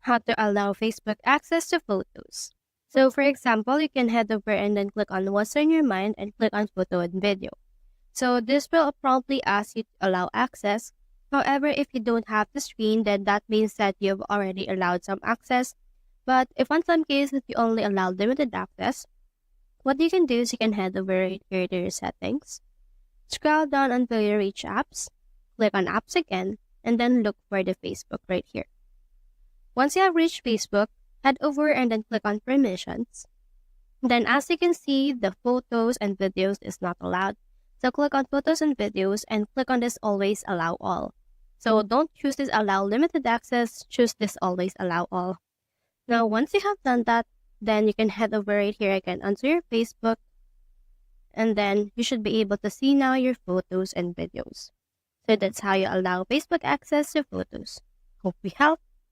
how to allow Facebook access to photos. So for example, you can head over and then click on what's on your mind and click on photo and video. So this will promptly ask you to allow access. However, if you don't have the screen, then that means that you've already allowed some access. But if on some cases you only allow limited access, what you can do is you can head over right here to your settings, scroll down until you reach apps, click on apps again, and then look for the Facebook right here. Once you have reached Facebook, head over and then click on permissions. Then as you can see, the photos and videos is not allowed. So click on photos and videos and click on this always allow all. So don't choose this allow limited access, choose this always allow all. Now once you have done that, then you can head over right here again onto your Facebook, and then you should be able to see now your photos and videos. So that's how you allow Facebook access to photos. Hope we helped.